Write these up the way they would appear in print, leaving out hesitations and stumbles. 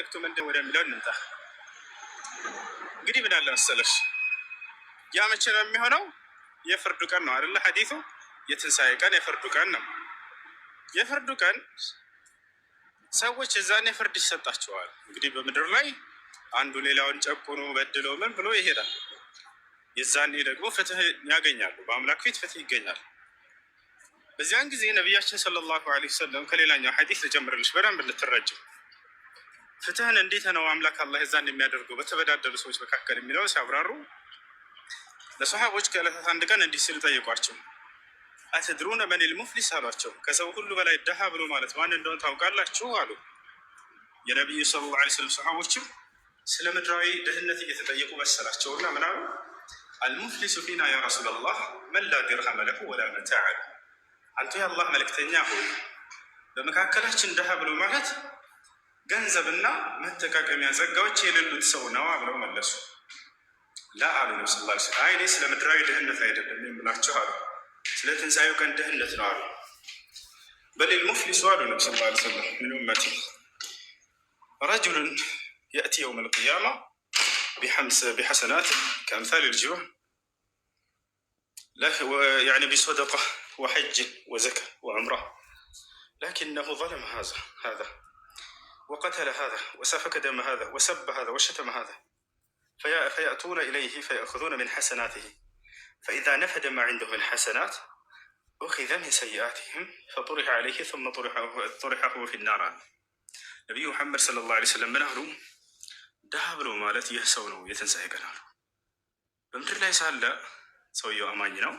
መልእክቱ ምንድን ወደሚለው እንምጣ። እንግዲህ ምን አለ መሰለሽ፣ ያ መቼ ነው የሚሆነው? የፍርዱ ቀን ነው አይደለ? ሐዲሱ የትንሣኤ ቀን የፍርዱ ቀን ነው። የፍርዱ ቀን ሰዎች እዛኔ ፍርድ ይሰጣቸዋል። እንግዲህ በምድር ላይ አንዱ ሌላውን ጨቁኖ በድሎ ምን ብሎ ይሄዳል። የዛኔ ደግሞ ፍትህ ያገኛሉ፣ በአምላክ ፊት ፍትህ ይገኛል። በዚያን ጊዜ ነቢያችን ሰለላሁ ዐለይሂ ወሰለም ከሌላኛው ሐዲስ ልጀምርልሽ በደንብ ልትረጅም፣ ፍትህን እንዴት ነው አምላክ አላህ የዛን የሚያደርገው በተበዳደሉ ሰዎች መካከል የሚለው ሲያብራሩ ለሰሃቦች ከዕለታት አንድ ቀን እንዲህ ሲሉ ጠየቋቸው። አትድሩነ መኒል ሙፍሊስ አሏቸው። ከሰው ሁሉ በላይ ደሃ ብሎ ማለት ማን እንደሆነ ታውቃላችሁ አሉ። የነቢዩ ሰለላሁ ዐለይሂ ወሰለም ሰሃቦችም ስለ ምድራዊ ድህነት እየተጠየቁ መሰላቸውና ምን አሉ? አልሙፍሊሱ ፊና ያ ረሱለላህ መን ላ ዲርሃመ ለሁ ወላ መታዕ አሉ። አንቱ የአላህ መልእክተኛ ሆይ በመካከላችን ደሃ ብሎ ማለት ገንዘብና መጠቃቀሚያ ጸጋዎች የሌሉት ሰው ነው ብለው መለሱ። ላ አሉ ነቢ ስ ላ አይ እኔ ስለ ምድራዊ ድህነት አይደለም የምላችሁ አሉ፣ ስለ ትንሣኤው ቀን ድህነት ነው አሉ። በሊል ሙፍሊሱ አሉ ነቢ ስ ላ ሰለም ምን ኡመቲ ረጁሉን የእቲ የውም ልቅያማ ቢሐሰናት ከአምሳል ልጅባል يعني بصدقة وحج وزكاة وعمرة لكنه ظلم هذا وقتل هذا وسفك دم هذا وسب هذا وشتم هذا فيأتون إليه فيأخذون من حسناته فإذا نفد ما عنده من حسنات أخذ من سيئاتهم فطرح عليه ثم طرحه في النار. نبي محمد صلى الله عليه وسلم من أهله دهب له مالت يهسونه يتنسى قناه በምድር ላይ ሳለ ሰውየው አማኝ ነው።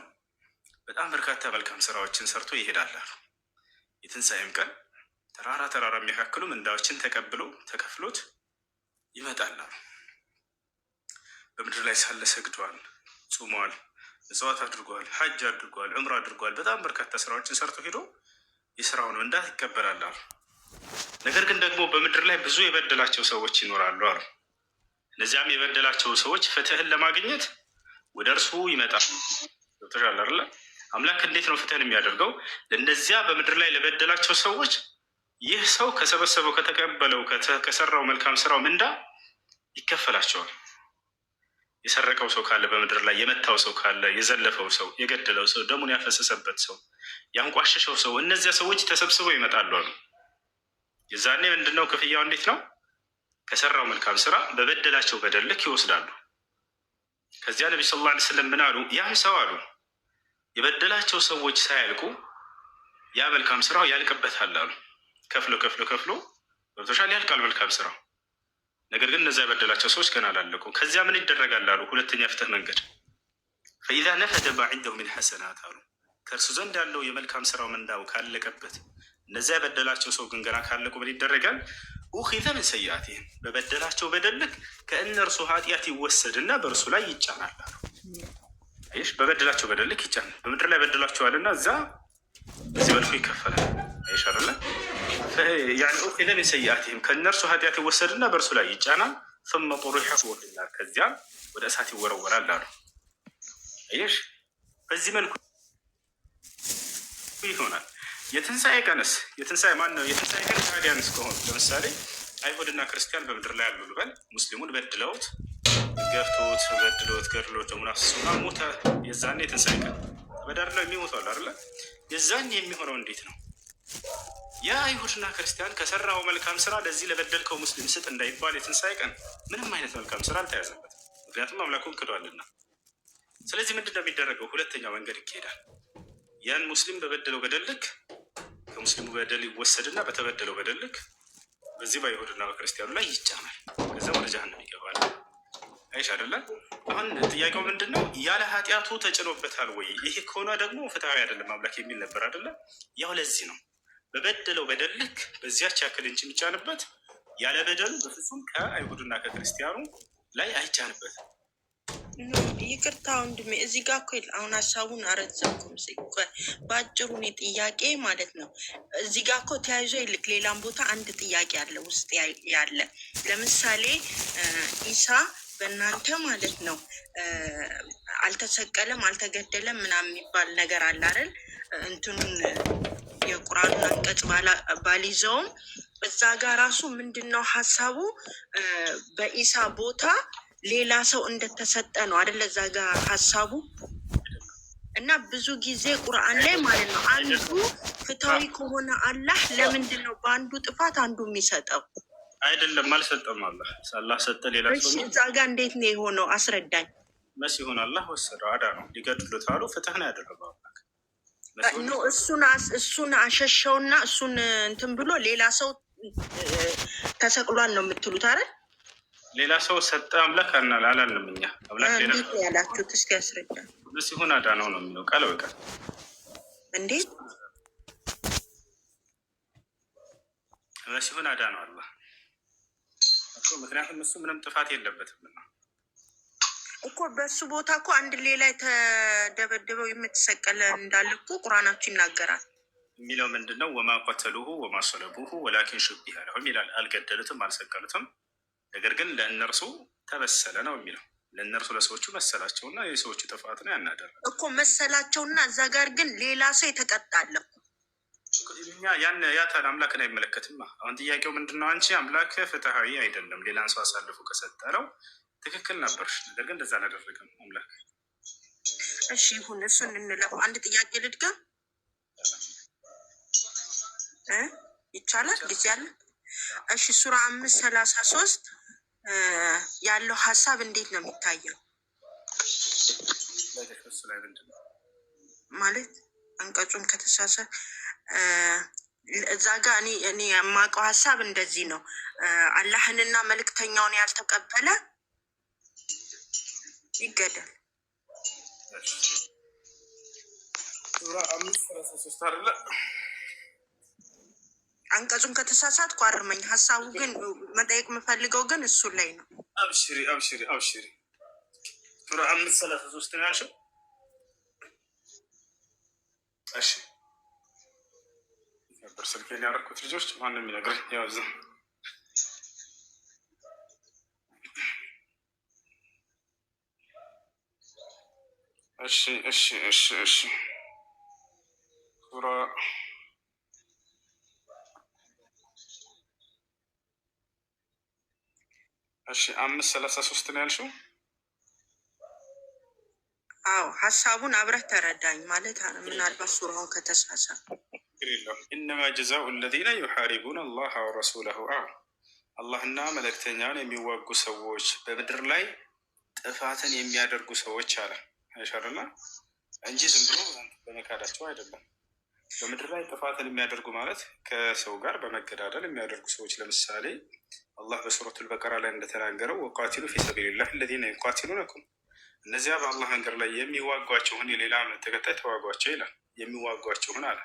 በጣም በርካታ መልካም ስራዎችን ሰርቶ ይሄዳል። የትንሣኤም ቀን ተራራ የሚያካክሉ ምንዳዎችን ተቀብሎ ተከፍሎት ይመጣል። በምድር ላይ ሳለ ሰግዷል፣ ጾሟል፣ ምጽዋት አድርጓል፣ ሐጅ አድርጓል፣ ዑምራ አድርጓል። በጣም በርካታ ስራዎችን ሰርቶ ሄዶ የስራውን ምንዳ ይቀበላል። ነገር ግን ደግሞ በምድር ላይ ብዙ የበደላቸው ሰዎች ይኖራሉ አሉ። እነዚያም የበደላቸው ሰዎች ፍትህን ለማግኘት ወደ እርሱ ይመጣል። ገብቶሻል አይደለ? አምላክ እንዴት ነው ፍትህን የሚያደርገው? ለእነዚያ በምድር ላይ ለበደላቸው ሰዎች ይህ ሰው ከሰበሰበው ከተቀበለው ከሰራው መልካም ስራው ምንዳ ይከፈላቸዋል። የሰረቀው ሰው ካለ በምድር ላይ የመታው ሰው ካለ፣ የዘለፈው ሰው፣ የገደለው ሰው፣ ደሙን ያፈሰሰበት ሰው፣ ያንቋሸሸው ሰው፣ እነዚያ ሰዎች ተሰብስበው ይመጣሉ አሉ። የዛኔ ምንድነው ክፍያው? እንዴት ነው? ከሰራው መልካም ስራ በበደላቸው በደል ልክ ይወስዳሉ። ከዚያ ነቢ ሰለላሁ ዐለይሂ ወሰለም ምን አሉ? ያም ሰው አሉ የበደላቸው ሰዎች ሳያልቁ ያ መልካም ስራው ያልቅበታል አሉ። ከፍሎ በብቶሻል ያልቃል መልካም ስራው። ነገር ግን እነዚያ የበደላቸው ሰዎች ገና አላለቁ። ከዚያ ምን ይደረጋል አሉ? ሁለተኛ ፍትህ መንገድ ፈኢዛ ነፈደ ማ ዐንደሁ ሚን ሐሰናት አሉ። ከእርሱ ዘንድ ያለው የመልካም ስራው ምንዳው ካለቀበት፣ እነዚያ የበደላቸው ሰው ግን ገና ካለቁ ምን ይደረጋል? ኡኺዘ ምን ሰይአቲሂም በበደላቸው በደል ልክ ከእነርሱ ኃጢአት ይወሰድና በእርሱ ላይ ይጫናል አሉ። አይሽ በበደላቸው በደል ልክ ይጫናል። በምድር ላይ በደላቸዋልና እዛ በዚህ መልኩ ይከፈላል። አይሽ አይደለ? يعني ኡኺዘ ምን ሰይአቲሂም ከእነርሱ ኃጢአት ይወሰድና በእርሱ ላይ ይጫናል። ثم طرحه في النار ከዚያ ወደ እሳት ይወረወራል አሉ። አይሽ በዚህ መልኩ ይሆናል። የትንሣኤ ቀንስ የትንሣኤ ማን ነው? የትንሣኤ ቀን ታዲያንስ ከሆኑ ለምሳሌ አይሁድና ክርስቲያን በምድር ላይ ያሉ ልበል፣ ሙስሊሙን በድለውት ገፍቶት በድለውት ገድሎት ደሙን አፍስሰውና ሞተ። የዛኔ የትንሣኤ ቀን ተበዳድለው የሚሞቱ አሉ አይደለ? የዛኔ የሚሆነው እንዴት ነው? ያ አይሁድና ክርስቲያን ከሰራው መልካም ስራ ለዚህ ለበደልከው ሙስሊም ስጥ እንዳይባል የትንሣኤ ቀን ምንም አይነት መልካም ስራ አልተያዘበት፣ ምክንያቱም አምላኩን ክዷልና። ስለዚህ ምንድን ነው የሚደረገው? ሁለተኛው መንገድ ይካሄዳል። ያን ሙስሊም በበደለው በደል ልክ ከሙስሊሙ በደል ይወሰድና በተበደለው በደል ልክ በዚህ በአይሁድና በክርስቲያኑ ላይ ይጫናል። ከዛ ወደ ጀሃነም ይገባል። አይሽ አይደለ? አሁን ጥያቄው ምንድን ነው? ያለ ኃጢአቱ ተጭኖበታል ወይ? ይሄ ከሆነ ደግሞ ፍትሃዊ አይደለም አምላክ የሚል ነበር አይደለ? ያው ለዚህ ነው በበደለው በደል ልክ በዚያች ያክል እንጂ የሚጫንበት፣ ያለ በደሉ በፍጹም ከአይሁድና ከክርስቲያኑ ላይ አይጫንበትም። ይቅርታ ወንድሜ፣ እዚህ ጋር እኮ አሁን ሀሳቡን አረዘምኩም። በአጭሩ እኔ ጥያቄ ማለት ነው እዚህ ጋር እኮ ተያይዞ ይልቅ ሌላም ቦታ አንድ ጥያቄ አለ ውስጥ ያለ። ለምሳሌ ኢሳ በእናንተ ማለት ነው አልተሰቀለም አልተገደለም ምናምን የሚባል ነገር አለ አይደል? እንትኑን የቁርአኑን አንቀጽ ባልይዘውም እዛ ጋር ራሱ ምንድነው ሀሳቡ? በኢሳ ቦታ ሌላ ሰው እንደተሰጠ ነው አይደለ? እዛ ጋር ሀሳቡ እና ብዙ ጊዜ ቁርአን ላይ ማለት ነው አንዱ ፍትሃዊ ከሆነ አላህ ለምንድን ነው በአንዱ ጥፋት አንዱ የሚሰጠው? አይደለም አልሰጠም። አላህ ሰጠ ሌላ ሰው። እዛ ጋር እንዴት ነው የሆነው? አስረዳኝ። መሲሁን አላህ ወሰደው፣ አዳ ነው ሊገድሉት አሉ። ፍትህ ነው ያደረገው እሱን አሸሸውና እሱን እንትን ብሎ ሌላ ሰው ተሰቅሏል ነው የምትሉት አይደል? ሌላ ሰው ሰጠ አምላክ አላልንም እኛ። አምላክ ሌላ እንዴት ነው ያላችሁት? እስኪ ያስረዳኝ። መሲሁን አዳ ነው ነው የሚለው ቃል በቃል። እንዴት መሲሁን አዳ ነው አላህ። ምክንያቱም እሱ ምንም ጥፋት የለበትም እኮ በሱ ቦታ እኮ አንድ ሌላ የተደበደበው የምትሰቀለ እንዳለ እኮ ቁርአናችሁ ይናገራል። የሚለው ምንድን ነው? ወማ ቀተሉሁ ወማ ሰለቡሁ ወላኪን ሹቢሀ ለሁም ይላል። አልገደሉትም፣ አልሰቀሉትም፣ ነገር ግን ለእነርሱ ተመሰለ ነው የሚለው። ለእነርሱ ለሰዎቹ መሰላቸውና የሰዎቹ ጥፋት ነው ያናደረ እኮ መሰላቸውና እዛ ጋር ግን ሌላ ሰው የተቀጣለው ያታን አምላክን አይመለከትም። አሁን ጥያቄው ምንድን ነው? አንቺ አምላክ ፍትሃዊ አይደለም ሌላን ሰው አሳልፎ ከሰጠረው ትክክል ነበርሽ፣ ነገር ግን እንደዛ አላደረገም አምላክ። እሺ ይሁን፣ እሱን እንለፈው። አንድ ጥያቄ ልድገም ይቻላል? ጊዜ አለ? እሺ ሱራ 5:33 ያለው ሀሳብ እንዴት ነው የሚታየው? ማለት አንቀጹን ከተሳሰ እዛ ጋ እኔ የማውቀው ሀሳብ እንደዚህ ነው። አላህንና መልእክተኛውን ያልተቀበለ ይገደል። ሱራ 5:33 አይደለ? አንቀጹን ከተሳሳትኩ አርመኝ። ሀሳቡ ግን መጠየቅ የምፈልገው ግን እሱ ላይ ነው። አብሽሪ አብሽሪ አብሽሪ። ሱራ 5:33 ነው ያልሽው? እሺ ነበር ስልኬን ያደረኩት ልጆች ማንም ይነግረኝ ያው እዛ እሺ እሺ እሺ እሺ ሱራ እሺ 5:33 ነው ያልሽው? አዎ ሀሳቡን አብረህ ተረዳኝ ማለት ምናልባት ሱራውን ከተሳሳ ኢነማ ጀዛኡ አለዚነ ዩሓሪቡነ አላህ ወረሱለሁ። አላህና መልእክተኛውን የሚዋጉ ሰዎች በምድር ላይ ጥፋትን የሚያደርጉ ሰዎች አለ አይሻርና እንጂ ዝም ብሎ በመካዳቸው አይደለም። በምድር ላይ ጥፋትን የሚያደርጉ ማለት ከሰው ጋር በመገዳደል የሚያደርጉ ሰዎች፣ ለምሳሌ አላህ በሱረቱል በቀራ ላይ እንደተናገረው ወቃቲሉ ፊ ሰቢልላህ አለዚነ ዩቃቲሉነኩም፣ እነዚያ በአላህ መንገድ ላይ የሚዋጓቸውን የሌላ እምነት ተከታይ ተዋጓቸው ይላል። የሚዋጓቸውን አለ።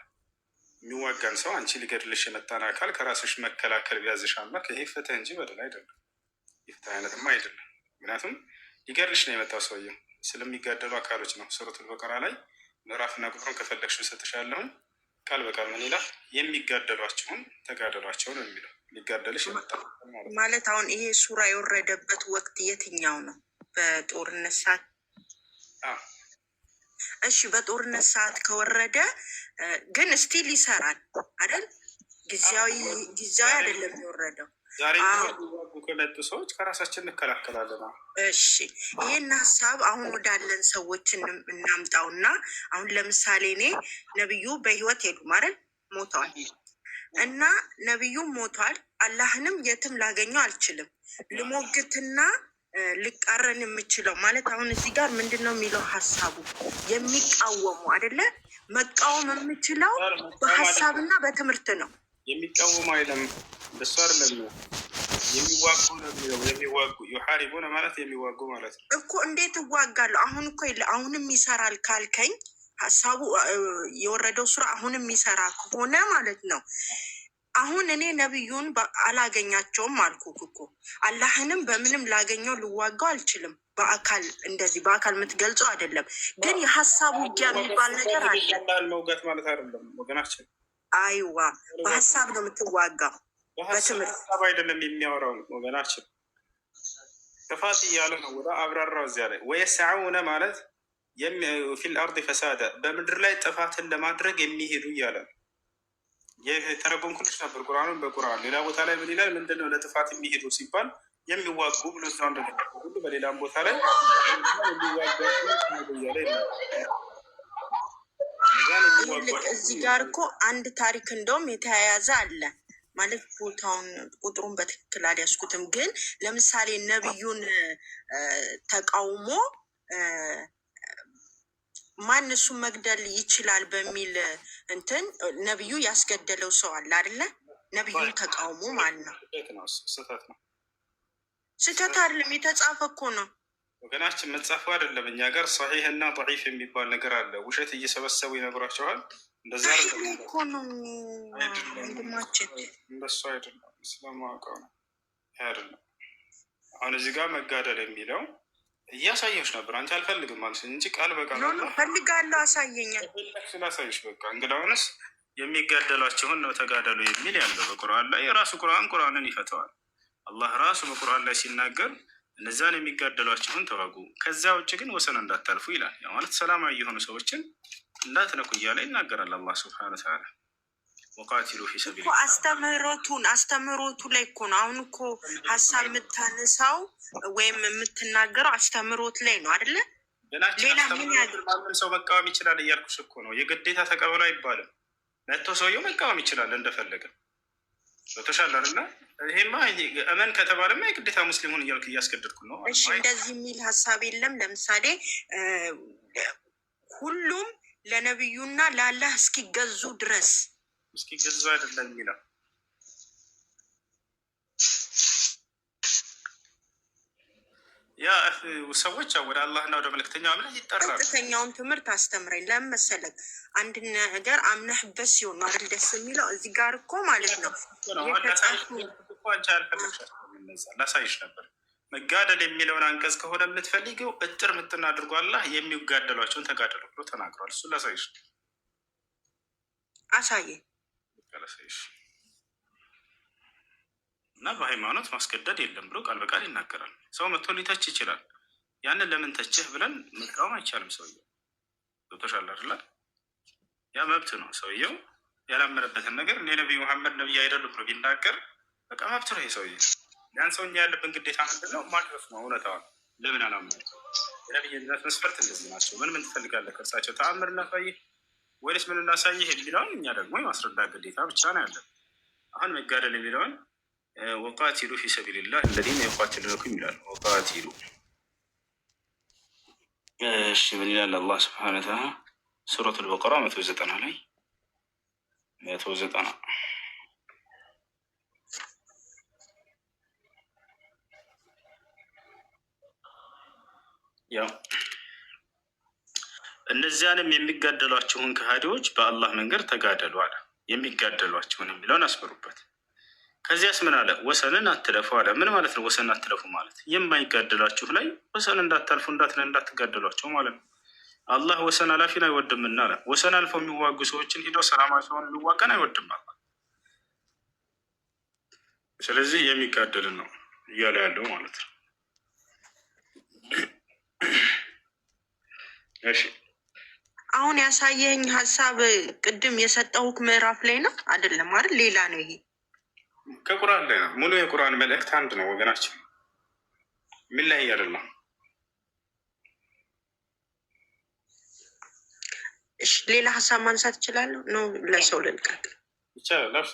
የሚዋጋን ሰው አንቺ ሊገድልሽ የመጣን አካል ከራስሽ መከላከል ቢያዝሽ አምላክ ይሄ ፍትህ እንጂ በደል አይደለም። የፍትህ አይነትማ አይደለም። ምክንያቱም ሊገድልሽ ነው የመጣው ሰውየው። ስለሚጋደሉ አካሎች ነው። ሱረቱል በቀራ ላይ ምዕራፍና ቁጥሩን ከፈለግሽ እሰጥሻለሁኝ። ቃል በቃል ምን ይላል? የሚጋደሏቸውን ተጋደሏቸው ነው የሚለው። ሊጋደልሽ የመጣ ማለት አሁን ይሄ ሱራ የወረደበት ወቅት የትኛው ነው? በጦርነት ሰዓት? እሺ በጦርነት ሰዓት ከወረደ ግን ስቲል ይሰራል አይደል? ጊዜያዊ አይደለም የወረደው። ዛሬ ከመጡ ሰዎች ከራሳችን እንከላከላለን። እሺ ይህን ሀሳብ አሁን ወዳለን ሰዎች እናምጣውና አሁን ለምሳሌ እኔ ነብዩ በህይወት ሄዱ ማለት ሞተዋል እና ነብዩ ሞቷል። አላህንም የትም ላገኘው አልችልም። ልሞግትና ልቃረን የምችለው ማለት አሁን እዚህ ጋር ምንድን ነው የሚለው ሀሳቡ የሚቃወሙ አይደለ? መቃወም የምችለው በሀሳብና በትምህርት ነው። የሚቃወሙ አይደለም በሱ አይደለም የሚዋጉ ነው የሚለው። የሚዋጉ ዩሐሪቡነ ማለት የሚዋጉ ማለት ነው እኮ። እንዴት እዋጋለሁ? አሁን እኮ አሁንም ይሰራል ካልከኝ ሀሳቡ የወረደው ሱራ አሁንም ይሰራ ከሆነ ማለት ነው። አሁን እኔ ነብዩን አላገኛቸውም አልኩ እኮ። አላህንም በምንም ላገኘው ልዋጋው አልችልም። በአካል እንደዚህ በአካል የምትገልጸው አይደለም። ግን የሀሳብ ውጊያ የሚባል ነገር አለ። መውጋት ማለት አይደለም ወገናችን። አይዋ በሀሳብ ነው የምትዋጋው፣ በትምህርት አይደለም የሚያወራው ወገናችን። ጥፋት እያለ ነው ወደ አብራራው እዚያ ላይ ወየስዐውነ ማለት ፊል አርድ ፈሳዳ በምድር ላይ ጥፋትን ለማድረግ የሚሄዱ እያለ ነው። የተረጎምኩልሽ ነበር ቁርአኑን በቁርአን። ሌላ ቦታ ላይ ምን ይላል? ምንድነው ለጥፋት የሚሄዱ ሲባል የሚዋጉ ብሎ እዛው እንደገና ሁሉ በሌላም ቦታ ላይ እዚህ ጋር እኮ አንድ ታሪክ እንደውም የተያያዘ አለ ማለት ቦታውን ቁጥሩን በትክክል አልያዝኩትም፣ ግን ለምሳሌ ነቢዩን ተቃውሞ ማን እሱን መግደል ይችላል በሚል እንትን ነቢዩ ያስገደለው ሰው አለ አይደለ? ነቢዩን ተቃውሞ ማለት ነው። ስህተት አይደለም፣ የተጻፈ እኮ ነው ወገናችን። መጻፈው አይደለም እኛ ጋር ሰሒህ እና ضعيف የሚባል ነገር አለ። ውሸት እየሰበሰቡ ይነግሯቸዋል። እንደዛ እኮ ነው ወንድማችን። እንደሱ አይደለም፣ ስለማውቀው ነው አይደለም። አሁን እዚህ ጋር መጋደል የሚለው እያሳየሽ ነበር። አንቺ አልፈልግም ማለት እንጂ ቃል በቃል ፈልጋለሁ አሳየኛል ስላሳየሽ በቃ እንግዳውንስ የሚጋደሏቸውን ነው ተጋደሉ የሚል ያለው በቁርአን ላይ የራሱ ቁርአንን ይፈተዋል። አላህ ራሱ በቁርአን ላይ ሲናገር እነዛን የሚጋደሏቸውን ተዋጉ፣ ከዚያ ውጭ ግን ወሰን እንዳታልፉ ይላል። ያ ማለት ሰላማዊ የሆኑ ሰዎችን እንዳትነኩ እያለ ይናገራል አላህ ሱብሓነሁ ወተዓላ። ወቃቲሉ ፊ ሰቢሊላህ አስተምህሮቱ ላይ እኮ ነው። አሁን እኮ ሀሳብ የምታነሳው ወይም የምትናገረው አስተምህሮት ላይ ነው አይደለ? ሌላ ምን ያድር? ማንም ሰው መቃወም ይችላል እያልኩሽ እኮ ነው። የግዴታ ተቀበሉ አይባልም። መጥቶ ሰውየው መቃወም ይችላል እንደፈለገ በተሻለ አይደለ? ይሄማ እመን ከተባለማ የግዴታ ሙስሊሙን እያልክ እያስገደድኩ ነው። እሺ እንደዚህ የሚል ሀሳብ የለም። ለምሳሌ ሁሉም ለነብዩና ለአላህ እስኪገዙ ድረስ እስኪገዙ አይደለም የሚለው ያ ሰዎች ወደ አላህና ወደ መልእክተኛው እምነት ይጠራሉ። ቀጥተኛውን ትምህርት አስተምረኝ። ለምን መሰለህ? አንድ ነገር አምነህበት ሲሆን ነው አይደል ደስ የሚለው። እዚህ ጋር እኮ ማለት ነው ላሳይሽ ነበር። መጋደል የሚለውን አንቀጽ ከሆነ የምትፈልጊው እጥር ምጥን አድርጎ አላህ የሚጋደሏቸውን ተጋደሉ ብሎ ተናግሯል። እሱ ላሳይሽ አሳየኝ ላሳይሽ እና በሃይማኖት ማስገደድ የለም ብሎ ቃል በቃል ይናገራል። ሰው መጥቶ ሊተች ይችላል። ያንን ለምን ተችህ ብለን መቃወም አይቻልም። ሰውየው ገብቶሻል አይደለ? ያ መብት ነው። ሰውየው ያላመነበትን ነገር እኔ ነቢይ መሐመድ ነቢይ አይደሉም ብሎ ቢናገር በቃ መብት ነው። ሰውዬ ያን ሰው እኛ ያለብን ግዴታ ምንድን ነው? ማድረስ ነው። እውነታውን ለምን አላመነ? የነቢይነት መስፈርት እንደዚህ ናቸው። ምን ትፈልጋለህ? ከእርሳቸው ተአምር እናሳይህ ወይስ ምን እናሳይህ የሚለውን እኛ ደግሞ የማስረዳት ግዴታ ብቻ ነው ያለን። አሁን መጋደል የሚለውን ወቃቲሉ ፊ ሰቢልላህ አለዚነ ዩቃቲሉነኩም ይላል። ወቃቲሉ እሺ ምን ይላል አላህ ስብሐነሁ ወተዓላ ሱረቱል በቀራ 190 ላይ 190 ያው እነዚያንም የሚጋደሏችሁን ከሃዲዎች በአላህ መንገድ ተጋደሉ አለ። የሚጋደሏችሁን የሚለውን አስመሩበት። ከዚያስ ምን አለ? ወሰንን አትለፉ አለ። ምን ማለት ነው ወሰንን አትለፉ ማለት? የማይጋደሏችሁ ላይ ወሰን እንዳታልፉ እንዳትጋደሏቸው ማለት ነው። አላህ ወሰን አላፊን አይወድምና አለ። ወሰን አልፈው የሚዋጉ ሰዎችን ሂደው ሰላማዊ ሰውን የሚዋጋን አይወድም አላህ። ስለዚህ የሚጋደልን ነው እያለ ያለው ማለት ነው። እሺ አሁን ያሳየኝ ሀሳብ ቅድም የሰጠሁት ምዕራፍ ላይ ነው አይደለም አይደል? ሌላ ነው ይሄ ከቁርአን ላይ ነው። ሙሉ የቁርአን መልእክት አንድ ነው ወገናችን፣ ምን ላይ አይደለም። እሺ ሌላ ሀሳብ ማንሳት እችላለሁ ነው? ለሰው ልልቀቅ ይቻላል።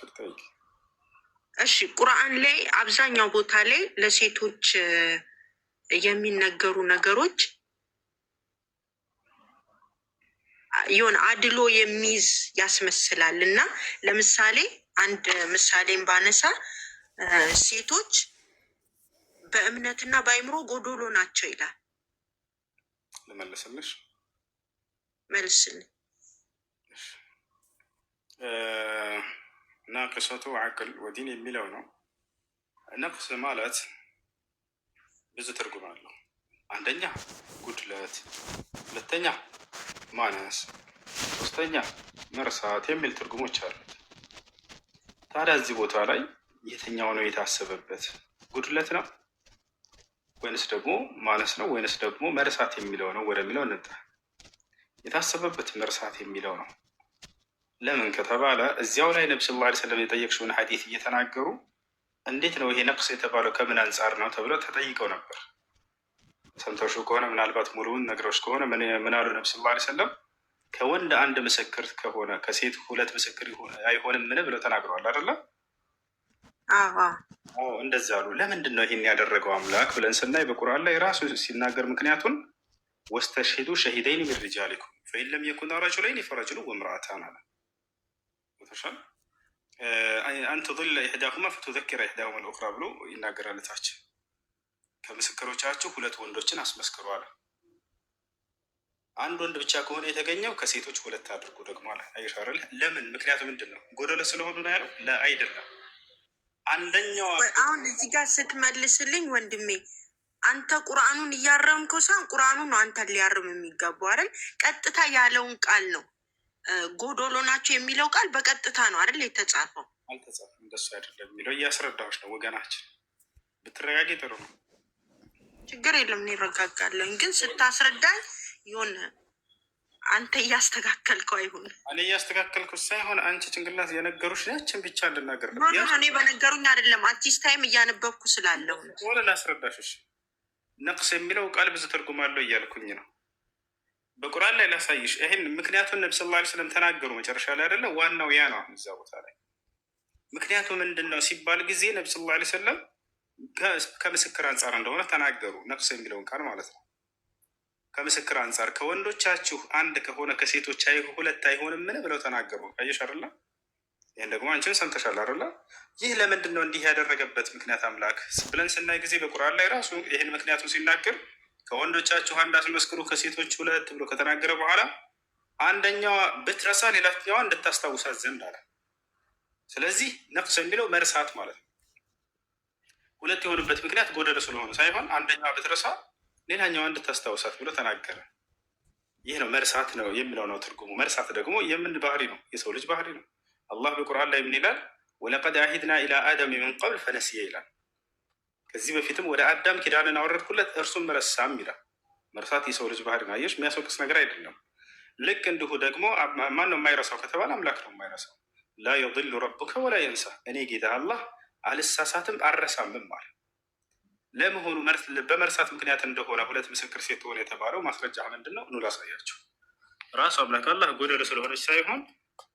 እሺ ቁርአን ላይ አብዛኛው ቦታ ላይ ለሴቶች የሚነገሩ ነገሮች የሆነ አድሎ የሚይዝ ያስመስላል። እና ለምሳሌ አንድ ምሳሌን ባነሳ ሴቶች በእምነትና በአይምሮ ጎዶሎ ናቸው ይላል። ልመልስልሽ መልስልኝ። ናቅሰቱ ዓቅል ወዲን የሚለው ነው። ነቅስ ማለት ብዙ ትርጉም አለው። አንደኛ ጉድለት፣ ሁለተኛ ማነስ፣ ሶስተኛ መርሳት የሚል ትርጉሞች አሉት። ታዲያ እዚህ ቦታ ላይ የትኛው ነው የታሰበበት? ጉድለት ነው ወይንስ ደግሞ ማነስ ነው ወይንስ ደግሞ መርሳት የሚለው ነው ወደሚለው እንጣ። የታሰበበት መርሳት የሚለው ነው። ለምን ከተባለ እዚያው ላይ ነቢ ሰለላሁ ዐለይሂ ወሰለም የጠየቅሽውን ሐዲስ እየተናገሩ እንዴት ነው ይሄ ነቅስ የተባለው ከምን አንጻር ነው ተብለው ተጠይቀው ነበር። ሰምተውሽ ከሆነ ምናልባት ሙሉውን ነግረውሽ ከሆነ ምን አሉ ነቢ ሰለላሁ ዐለይሂ ወሰለም? ከወንድ አንድ ምስክር ከሆነ ከሴት ሁለት ምስክር አይሆንም ምን ብለው ተናግረዋል አይደለ? እንደዛ አሉ። ለምንድን ነው ይህን ያደረገው አምላክ ብለን ስናይ በቁርአን ላይ ራሱ ሲናገር ምክንያቱን ወስተሽሂዱ ሸሂደይን ሚን ሪጃሊኩም ፈኢን ለም የኩና ረጁለይን ፈረጁሉ ወምርአታን አለ። አንተ ضل ኢሕዳሁማ ፈቱዘኪረ ኢሕዳሁማ ልኡኽራ ብሎ ይናገራል። ታች ከምስክሮቻችሁ ሁለት ወንዶችን አስመስክሩ አለ። አንድ ወንድ ብቻ ከሆነ የተገኘው ከሴቶች ሁለት አድርጎ ደግሞ አለ። አይሻርል ለምን? ምክንያቱ ምንድን ነው? ጎደለ ስለሆኑ ነው ያለው? አይደለም። አንደኛው አሁን እዚህ ጋር ስትመልስልኝ ወንድሜ አንተ ቁርአኑን እያረምከው ሳይሆን ቁርአኑ ነው አንተ ሊያርም የሚገባው አይደል? ቀጥታ ያለውን ቃል ነው ጎዶሎ ናቸው የሚለው ቃል በቀጥታ ነው አይደል የተጻፈው? አልተጻፈም። እንደሱ አይደለም የሚለው እያስረዳዎች ነው። ወገናችን ብትረጋጊ ጥሩ ነው። ችግር የለም እንረጋጋለን። ግን ስታስረዳኝ የሆነ አንተ እያስተካከልከው አይሁን። እኔ እያስተካከልኩ ሳይሆን አንቺ ጭንቅላት የነገሩሽ ያችን ብቻ እንድናገር ነው። እኔ በነገሩኝ አይደለም አዲስ ታይም እያነበብኩ ስላለው ሆነ ላስረዳሽ። ነቅስ የሚለው ቃል ብዙ ትርጉም አለው እያልኩኝ ነው። በቁርአን ላይ ላሳይሽ። ይህን ምክንያቱም ነቢ ሰለላሁ ዐለይሂ ወሰለም ተናገሩ መጨረሻ ላይ አይደለ? ዋናው ያ ነው። እዛ ቦታ ላይ ምክንያቱ ምንድን ነው ሲባል ጊዜ ነቢ ሰለላሁ ዐለይሂ ወሰለም ከምስክር አንጻር እንደሆነ ተናገሩ። ነቅስ የሚለውን ቃል ማለት ነው። ከምስክር አንጻር ከወንዶቻችሁ አንድ ከሆነ ከሴቶች ሁለት አይሆንም ምን ብለው ተናገሩ። አየሽ አይደለ? ይህን ደግሞ አንቺን ሰምተሻል አይደለ? ይህ ለምንድን ነው እንዲህ ያደረገበት ምክንያት አምላክ ብለን ስናይ ጊዜ በቁርአን ላይ ራሱ ይህን ምክንያቱም ሲናገር ከወንዶቻችሁ አንድ አስመስክሩ ከሴቶች ሁለት ብሎ ከተናገረ በኋላ አንደኛዋ ብትረሳ ሌላኛዋ እንድታስታውሳት ዘንድ አለ። ስለዚህ ነቅስ የሚለው መርሳት ማለት ነው። ሁለት የሆኑበት ምክንያት ጎደለ ስለሆነ ሳይሆን አንደኛዋ ብትረሳ ሌላኛዋ እንድታስታውሳት ብሎ ተናገረ። ይህ ነው መርሳት ነው የሚለው ነው ትርጉሙ። መርሳት ደግሞ የምን ባህሪ ነው? የሰው ልጅ ባህሪ ነው። አላህ በቁርአን ላይ ምን ይላል? ወለቀድ አሂድና ኢላ አደም ሚን ቀብል ፈነሲየ ይላል። ከዚህ በፊትም ወደ አዳም ኪዳንን አወረድኩለት እርሱም ረሳም ይላል። መርሳት የሰው ልጅ ባህሪ ነው። አየሽ፣ የሚያስወቅስ ነገር አይደለም። ልክ እንዲሁ ደግሞ ማን ነው የማይረሳው ከተባለ አምላክ ነው የማይረሳው። ላ የضሉ ረቡከ ወላ የንሳ፣ እኔ ጌታ አላህ አልሳሳትም አልረሳምም ማለት። ለመሆኑ በመርሳት ምክንያት እንደሆነ ሁለት ምስክር ሴት ሆነ የተባለው ማስረጃ ምንድን ነው? ኑ ላሳያቸው። ራሱ አምላክ አላህ ጎደሎ ስለሆነች ሳይሆን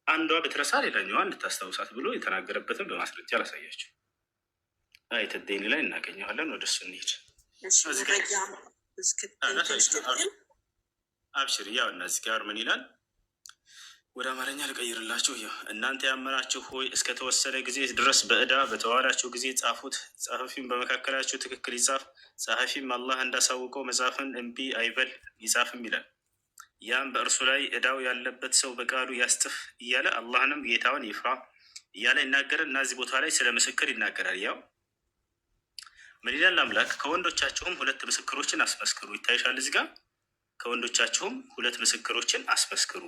አንዷ ብትረሳ ሌላኛዋ እንድታስታውሳት ብሎ የተናገረበትን በማስረጃ ላሳያቸው። አየተ ዴኒ ላይ እናገኘዋለን። ወደ እሱ እንሂድ። አብሽር። ያው እነዚህ ጋር ምን ይላል? ወደ አማርኛ ልቀይርላችሁ። ያው እናንተ ያመናችሁ ሆይ እስከ ተወሰነ ጊዜ ድረስ በዕዳ በተዋላችሁ ጊዜ ጻፉት። ጸሐፊም በመካከላችሁ ትክክል ይጻፍ፣ ጸሐፊም አላህ እንዳሳውቀው መጻፍን እምቢ አይበል ይጻፍም ይላል። ያም በእርሱ ላይ ዕዳው ያለበት ሰው በቃሉ ያስጥፍ እያለ አላህንም ጌታውን ይፍራ እያለ ይናገራል። እና እዚህ ቦታ ላይ ስለ ምስክር ይናገራል። ያው ምን ይላል አምላክ? ከወንዶቻችሁም ሁለት ምስክሮችን አስመስክሩ። ይታይሻል እዚህ ጋር ከወንዶቻችሁም ሁለት ምስክሮችን አስመስክሩ።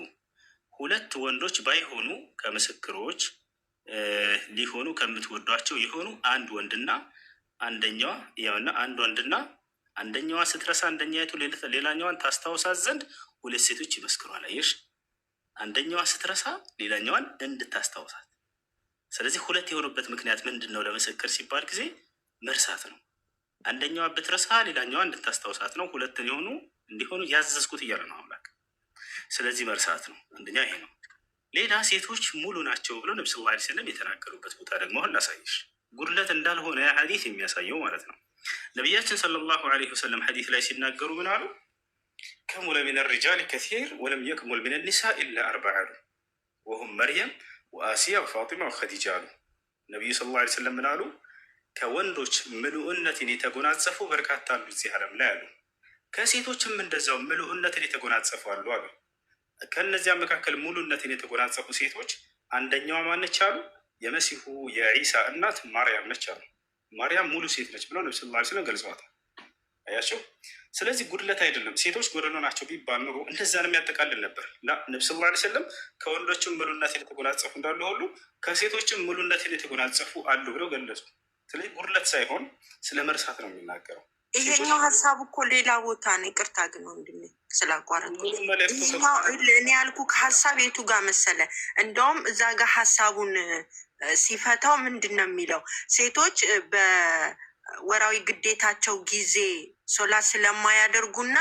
ሁለት ወንዶች ባይሆኑ ከምስክሮች ሊሆኑ ከምትወዷቸው የሆኑ አንድ ወንድና አንደኛዋ ያውና አንድ ወንድና አንደኛዋ ስትረሳ አንደኛይቱ ሌላኛዋን ታስታውሳት ዘንድ ሁለት ሴቶች ይመስክሩ። አላየሽ? አንደኛዋ ስትረሳ ሌላኛዋን እንድታስታውሳት። ስለዚህ ሁለት የሆኑበት ምክንያት ምንድን ነው? ለምስክር ሲባል ጊዜ መርሳት ነው። አንደኛዋ ብትረሳ ሌላኛዋ እንድታስታውሳት ነው። ሁለት እንዲሆኑ ያዘዝኩት እያለ ነው አምላክ። ስለዚህ መርሳት ነው። አንደኛ ይሄ ነው። ሌላ ሴቶች ሙሉ ናቸው ብሎ ነቢ ሰለላሁ ዐለይሂ ወሰለም የተናገሩበት ቦታ ደግሞ አሁን ላሳይሽ፣ ጉድለት እንዳልሆነ ሐዲስ የሚያሳየው ማለት ነው። ነቢያችን ሰለላሁ ዐለይሂ ወሰለም ሐዲስ ላይ ሲናገሩ ምን አሉ? ከሙለ ሚነ ሪጃል ከሲር ወለም የክሙል ሚነ ኒሳ ኢላ አርበዓ አሉ። ወሁም መርየም ወአሲያ ወፋጢማ ወኸዲጃ አሉ። ነቢዩ ሰለላሁ ዐለይሂ ወሰለም ምን አሉ? ከወንዶች ምሉዕነትን የተጎናጸፉ በርካታ አሉ እዚህ ዓለም ላይ አሉ። ከሴቶችም እንደዛው ምሉዕነትን የተጎናጸፉ አሉ አሉ። ከእነዚያ መካከል ሙሉነትን የተጎናጸፉ ሴቶች አንደኛዋ ማነች አሉ? የመሲሁ የዒሳ እናት ማርያም ነች አሉ። ማርያም ሙሉ ሴት ነች ብለው ነቢ ሰለላሁ ዐለይሂ ወሰለም ገልጸዋታል። አያቸው። ስለዚህ ጉድለት አይደለም። ሴቶች ጎደሎ ናቸው ቢባል ኑሮ እንደዛንም ያጠቃልል ነበር። ነቢ ሰለላሁ ዐለይሂ ወሰለም ከወንዶችም ሙሉነትን የተጎናጸፉ እንዳሉ ሁሉ ከሴቶችም ሙሉነትን የተጎናጸፉ አሉ ብለው ገለጹ። ስለዚህ ጉድለት ሳይሆን ስለ መርሳት ነው የሚናገረው። ይሄኛው ሀሳብ እኮ ሌላ ቦታ ነው። ይቅርታ ግን ወንድሜ ስላቋረጥኩ። እኔ ያልኩ ከሀሳብ የቱ ጋር መሰለ? እንደውም እዛ ጋር ሀሳቡን ሲፈታው ምንድን ነው የሚለው? ሴቶች በወራዊ ግዴታቸው ጊዜ ሶላት ስለማያደርጉና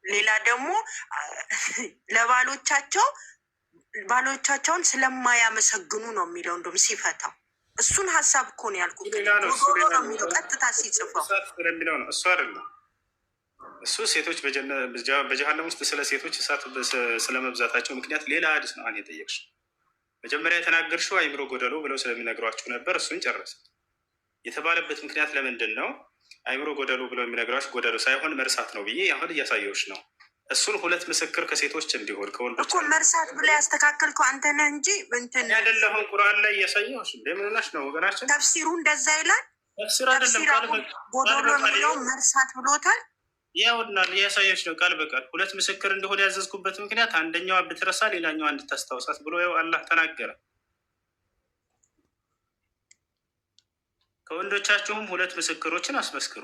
ሌላ ደግሞ ባሎቻቸውን ስለማያመሰግኑ ነው የሚለው እንደውም ሲፈታው። እሱን ሀሳብ እኮ ነው ያልኩት። ዶሮ ነው የሚለው ቀጥታ ሲጽፈው ስለሚለው ነው። እሱ አይደለም። እሱ ሴቶች በጀሃነም ውስጥ ስለ ሴቶች እሳት ስለመብዛታቸው ምክንያት ሌላ ሀዲስ ነው አንተ የጠየቅሽ። መጀመሪያ የተናገርሽው አይምሮ ጎደሎ ብለው ስለሚነግሯቸው ነበር። እሱን ጨረሰ። የተባለበት ምክንያት ለምንድን ነው? አይምሮ ጎደሎ ብለው የሚነግሯቸው ጎደሎ ሳይሆን መርሳት ነው ብዬ አሁን እያሳየሁሽ ነው። እሱን ሁለት ምስክር ከሴቶች እንዲሆን ከወንዶች እኮ መርሳት ብላ ያስተካከልከው አንተ ነህ እንጂ እንትን አይደለሁም። ቁርአን ላይ እያሳየሁሽ እንደምንናሽ ነው ወገናችን። ተፍሲሩ እንደዛ ይላል። ተፍሲር አይደለም ጎዶሎ የሚለው መርሳት ብሎታል። ያውና እያሳየሁሽ ነው ቃል በቃል ሁለት ምስክር እንደሆነ ያዘዝኩበት ምክንያት አንደኛዋ ብትረሳ ሌላኛዋ እንድታስታውሳት ብሎ ያው አላህ ተናገረ። ከወንዶቻችሁም ሁለት ምስክሮችን አስመስክሩ።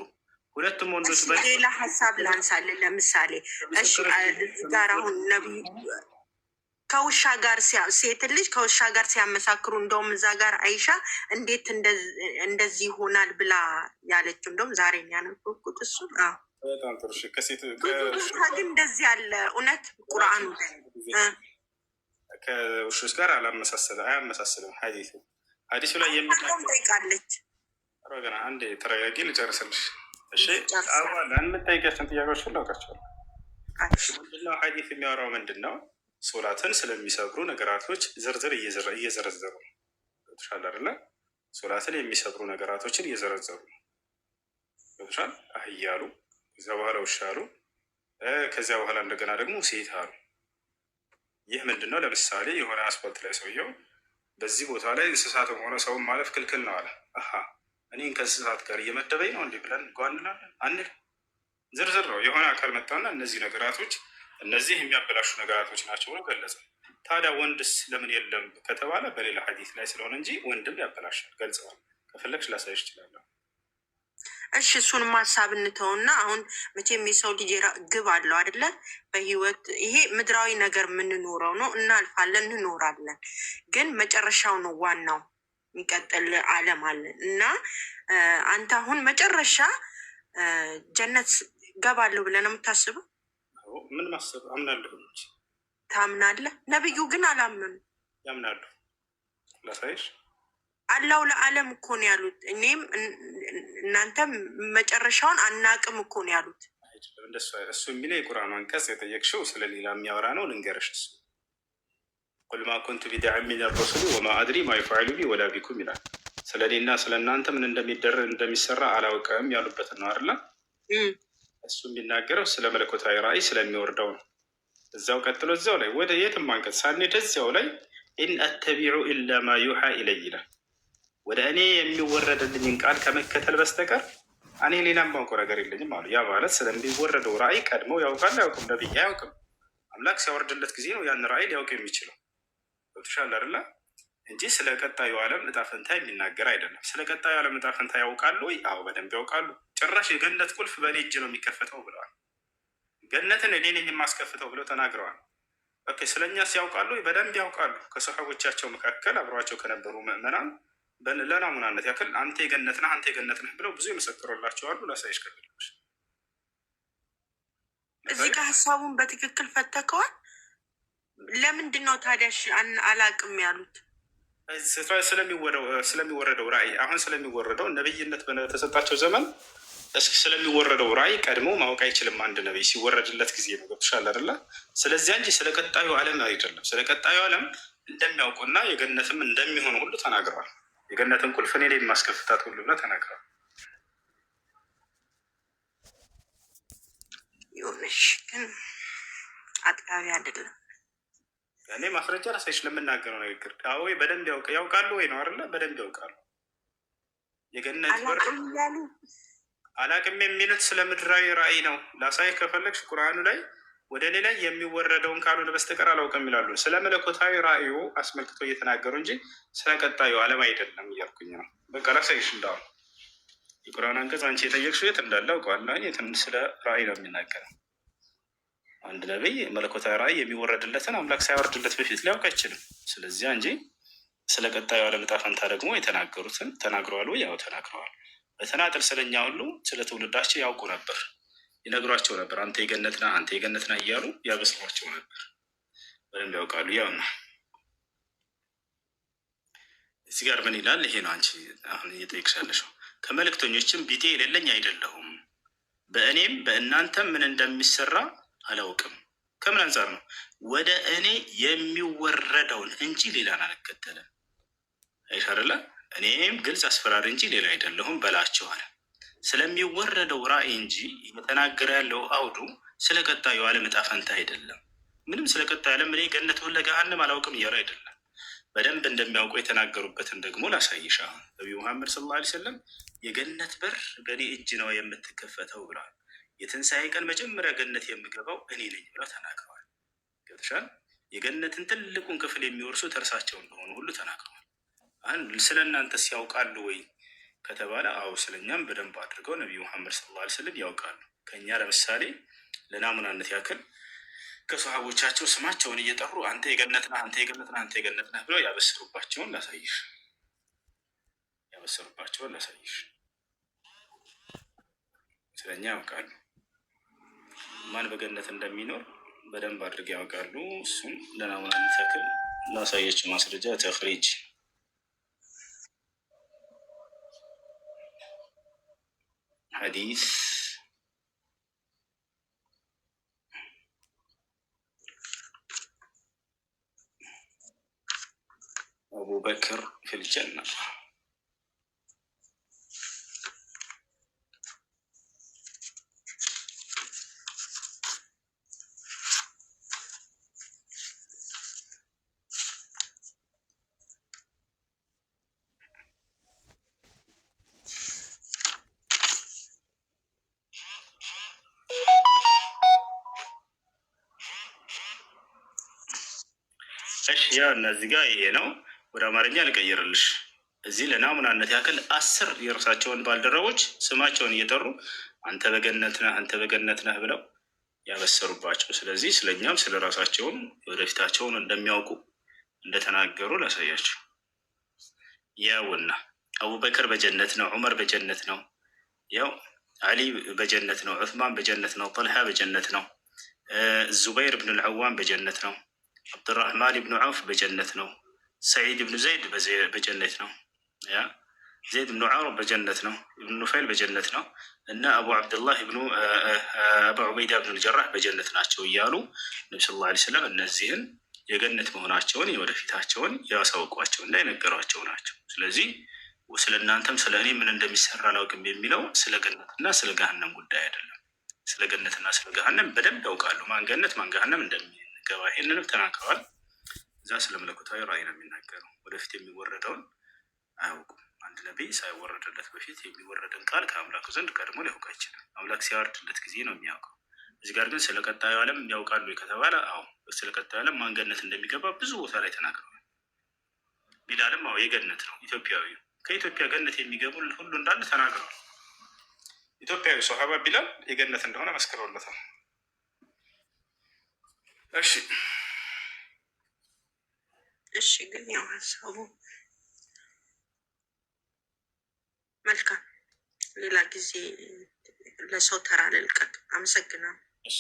ሁለቱም ወንዶች ሌላ ሀሳብ ላንሳለን። ለምሳሌ እሺ ጋር አሁን ነቢዩ ከውሻ ጋር ሴት ልጅ ከውሻ ጋር ሲያመሳክሩ እንደውም እዛ ጋር አይሻ እንዴት እንደዚህ ይሆናል ብላ ያለችው እንደውም ዛሬ ያነበብኩት እሱ በጣም ጥሩ። ከሴት ግን እንደዚህ ያለ እውነት ቁርአኑ ከውሾች ጋር አያመሳስልም። ሀዲሱ ላይ ጠይቃለች። ገና አንዴ ተረጋጊ ልጨርስልሽ። እሺ አሁን የምጠይቃቸውን ጥያቄዎች ሁሉ አውቃቸዋለሁ። ምንድነው ሀዲስ የሚያወራው? ምንድን ነው? ሶላትን ስለሚሰብሩ ነገራቶች ዝርዝር እየዘረዘሩ ነው። ገብቶሻል አይደለ? ሶላትን የሚሰብሩ ነገራቶችን እየዘረዘሩ ነው። ገብቶሻል? አህያ አሉ፣ ከዚያ በኋላ ውሻ አሉ፣ ከዚያ በኋላ እንደገና ደግሞ ሴት አሉ። ይህ ምንድን ነው? ለምሳሌ የሆነ አስፋልት ላይ ሰውየው በዚህ ቦታ ላይ እንስሳትም ሆነ ሰውን ማለፍ ክልክል ነው አለ። እኔን ከእንስሳት ጋር እየመደበኝ ነው እንዲህ ብለን ጓንላለን አንል። ዝርዝር ነው። የሆነ አካል መጣና እነዚህ ነገራቶች እነዚህ የሚያበላሹ ነገራቶች ናቸው ብሎ ገለጸ። ታዲያ ወንድስ ለምን የለም ከተባለ በሌላ ሀዲስ ላይ ስለሆነ እንጂ ወንድም ያበላሻል ገልጸዋል። ከፈለግሽ ላሳይሽ እችላለሁ። እሺ እሱንም ሀሳብ እንተውና አሁን መቼም የሰው ልጅ ግብ አለው አይደለ? በህይወት ይሄ ምድራዊ ነገር የምንኖረው ነው። እናልፋለን፣ እንኖራለን። ግን መጨረሻው ነው ዋናው። የሚቀጥል ዓለም አለን እና አንተ አሁን መጨረሻ ጀነት ገባለሁ ብለህ ነው የምታስበው? ምን ማሰብ አምናለሁ። ታምናለህ? ነብዩ ግን አላመኑ። ያምናሉ። ላሳይሽ። አላው ለዓለም እኮ ነው ያሉት። እኔም እናንተም መጨረሻውን አናቅም እኮ ነው ያሉት። እንደሱ እሱ የሚለው የቁርአን አንቀጽ የጠየቅሽው ስለሌላ የሚያወራ ነው። ልንገርሽ እሱ ቁል ማ ኩንቱ ቢድዐን ሚነ ረሱሊ ወማ አድሪ ማ ይፍዐሉ ቢ ወላ ቢኩም ይላል። ስለ እኔና ስለ እናንተ ምን እንደሚሰራ አላውቅም ያሉበትን ነው አይደለ? እሱ የሚናገረው ስለ መለኮታዊ ራእይ ስለሚወርደው ነው። እዛው ቀጥሎ እዛው ላይ ወደ የትም አንቀጽ ሳንሄድ እዚያው ላይ ኢን አተቢዑ ኢላ ማ ዩሓ ኢለይ ይላል። ወደ እኔ የሚወረድልኝን ቃል ከመከተል በስተቀር እኔ ሌላ የማውቀው ነገር የለኝም አሉ። ያ ማለት ስለሚወረደው ራእይ ቀድሞ ያውቃል አያውቅም? ነቢይ አያውቅም። አምላክ ሲያወርድለት ጊዜ ነው ያን ራእይ ሊያውቅ የሚችለው። ገብቶሻል አይደለ? እንጂ ስለ ቀጣዩ ዓለም እጣ ፈንታ የሚናገር አይደለም። ስለ ቀጣዩ ዓለም እጣ ፈንታ ያውቃሉ ወይ? አዎ በደንብ ያውቃሉ። ጭራሽ የገነት ቁልፍ በእኔ እጅ ነው የሚከፈተው ብለዋል። ገነትን እኔ ነኝ የማስከፍተው ብለው ተናግረዋል። ኦኬ ስለኛስ ያውቃሉ ወይ? በደንብ ያውቃሉ። ከሰሃቦቻቸው መካከል አብረዋቸው ከነበሩ ምዕመናን ለናሙናነት ያክል አንተ የገነት ነህ አንተ የገነት ነህ ብለው ብዙ የመሰከሩላቸው አሉ። ላሳይሽ ከፈለግሽ። እዚህ ጋር ሀሳቡን በትክክል ፈተከዋል። ለምንድን ነው ታዲያሽ አላቅም ያሉት? ስለሚወረደው ራእይ አሁን ስለሚወረደው ነብይነት በተሰጣቸው ዘመን እስኪ ስለሚወረደው ራእይ ቀድሞ ማወቅ አይችልም አንድ ነብይ ሲወረድለት ጊዜ ነው። ገብቶሻል አይደለ? ስለዚያ እንጂ ስለ ቀጣዩ ዓለም አይደለም። ስለ ቀጣዩ ዓለም እንደሚያውቁና የገነትም እንደሚሆኑ ሁሉ ተናግረዋል። የገነትን ቁልፍ እኔ የማስከፍታት ሁሉ ብለው ተናግረዋል። ይሁንሽ ግን አጥጋቢ አይደለም። እኔ ማስረጃ ራሳይሽ ለምናገረው ንግግር ወይ በደንብ ያውቃሉ ወይ ነው አይደለ? በደንብ ያውቃሉ። የገነት በር አላቅም የሚሉት ስለ ምድራዊ ራእይ ነው። ላሳይ ከፈለግሽ ቁርአኑ ላይ ወደ እኔ ላይ የሚወረደውን ካልሆነ በስተቀር አላውቅም ይላሉ። ስለ መለኮታዊ ራእዩ አስመልክቶ እየተናገሩ እንጂ ስለ ቀጣዩ ዓለም አይደለም እያልኩኝ ነው። በቃ ላሳይሽ እንዳሁን የቁርአን አንቀጽ አንቺ የጠየቅሽው የት እንዳለ አውቀዋለሁ። የትን ስለ ራእይ ነው የሚናገረው። አንድ ነቢይ መለኮታዊ ራእይ የሚወረድለትን አምላክ ሳያወርድለት በፊት ሊያውቅ አይችልም። ስለዚያ እንጂ ስለ ቀጣዩ ዓለም ዕጣ ፈንታ ደግሞ የተናገሩትን ተናግረዋል ወይ? ያው ተናግረዋል። በተናጥል ስለኛ ሁሉ ስለ ትውልዳቸው ያውቁ ነበር፣ ይነግሯቸው ነበር። አንተ የገነት ነህ፣ አንተ የገነት ነህ እያሉ ያበስሯቸው ነበር። በደንብ ያውቃሉ። ያው ነው። እዚህ ጋር ምን ይላል? ይሄ ነው አንቺ አሁን እየጠየቅሽ ያለሽው። ከመልእክተኞችም ቢጤ የሌለኝ አይደለሁም፣ በእኔም በእናንተም ምን እንደሚሰራ አላውቅም። ከምን አንጻር ነው? ወደ እኔ የሚወረደውን እንጂ ሌላን አልከተለም። አይሻርላ እኔም ግልጽ አስፈራሪ እንጂ ሌላ አይደለሁም በላቸዋል። ስለሚወረደው ራእይ እንጂ እየተናገረ ያለው አውዱ ስለ ቀጣዩ ዓለም ዕጣ ፈንታ አይደለም። ምንም ስለ ቀጣዩ ዓለም እኔ ገነት ሁለ ገሃነም አላውቅም እያሉ አይደለም። በደንብ እንደሚያውቁ የተናገሩበትን ደግሞ ላሳይሻ። ነቢዩ መሐመድ ሰለላሁ ዐለይሂ ወሰለም የገነት በር በእኔ እጅ ነው የምትከፈተው ብለዋል። የትንሣኤ ቀን መጀመሪያ ገነት የምገባው እኔ ነኝ ብለው ተናግረዋል። ገብተሻል? የገነትን ትልቁን ክፍል የሚወርሱት እርሳቸው እንደሆኑ ሁሉ ተናግረዋል። ስለ እናንተስ ያውቃሉ ወይ ከተባለ፣ አዎ ስለኛም በደንብ አድርገው ነቢዩ መሐመድ ሰለላሁ ዐለይሂ ወሰለም ያውቃሉ። ከእኛ ለምሳሌ ለናሙናነት ያክል ከሰሃቦቻቸው ስማቸውን እየጠሩ አንተ የገነት ነህ፣ አንተ የገነት ነህ፣ አንተ የገነት ነህ ብለው ያበሰሩባቸውን ላሳይሽ። ስለኛ ያውቃሉ። ማን በገነት እንደሚኖር በደንብ አድርገው ያውቃሉ። እሱም ለናሙናነት ያክል ላሳየችው ማስረጃ ተኽሪጅ ሐዲስ አቡበክር ፊል ጀና። እሺ ያ እነዚህ ጋር ይሄ ነው። ወደ አማርኛ ልቀይርልሽ። እዚህ ለናሙናነት ያክል 10 የእርሳቸውን ባልደረቦች ስማቸውን እየጠሩ አንተ በገነት ነህ፣ አንተ በገነት ነህ ብለው ያበሰሩባቸው። ስለዚህ ስለኛም ስለ ራሳቸውም ወደፊታቸውን እንደሚያውቁ እንደተናገሩ ላሳያቸው። ያውና አቡበክር በጀነት ነው፣ ዑመር በጀነት ነው፣ ያው አሊ በጀነት ነው፣ ዑስማን በጀነት ነው፣ ጠልሃ በጀነት ነው፣ ዙበይር ብን ልዓዋን በጀነት ነው፣ አብዱራህማን ብኑ ዐውፍ በጀነት ነው፣ ሰዒድ ብኑ ዘይድ በጀነት ነው፣ ዘይድ ብኑ ዐምር በጀነት ነው፣ ኢብኑ ኑፈይል በጀነት ነው እና አቡ ዐብድላህ አቡ ዑበይዳ ብኑ ልጀራህ በጀነት ናቸው እያሉ ነቢ ሰለላሁ ዐለይሂ ወሰለም እነዚህን የገነት መሆናቸውን የወደፊታቸውን ያሳውቋቸው እንዳይነገሯቸው ናቸው። ስለዚህ ስለ እናንተም ስለ እኔ ምን እንደሚሰራ አላውቅም የሚለው ስለ ገነትና ስለ ገሃነም ጉዳይ አይደለም። ስለ ገነትና ስለ ገሃነም በደንብ ያውቃሉ። ማን ገነት ማን ገሃነም እንደሚገባ ይህንንም ተናግረዋል። እዛ ስለ መለኮታዊ ራእይ ነው የሚናገረው። ወደፊት የሚወረደውን አያውቁም። አንድ ነቢይ ሳይወረድለት በፊት የሚወረድን ቃል ከአምላኩ ዘንድ ቀድሞ ሊያውቅ አይችልም። አምላክ ሲያወርድለት ጊዜ ነው የሚያውቀው። እዚህ ጋር ግን ስለ ቀጣዩ ዓለም ያውቃሉ ከተባለ፣ አዎ ስለ ቀጣዩ ዓለም ማን ገነት እንደሚገባ ብዙ ቦታ ላይ ተናግረዋል። ቢላልም አዎ የገነት ነው፣ ኢትዮጵያዊ ከኢትዮጵያ ገነት የሚገቡ ሁሉ እንዳለ ተናግረዋል። ኢትዮጵያዊ ሶሃባ ቢላል የገነት እንደሆነ መስክረውለታል። እሺ ግን ያው ሀሳቡ መልካም፣ ሌላ ጊዜ ለሰው ተራ ልልቀቅ። አመሰግናለሁ። እሺ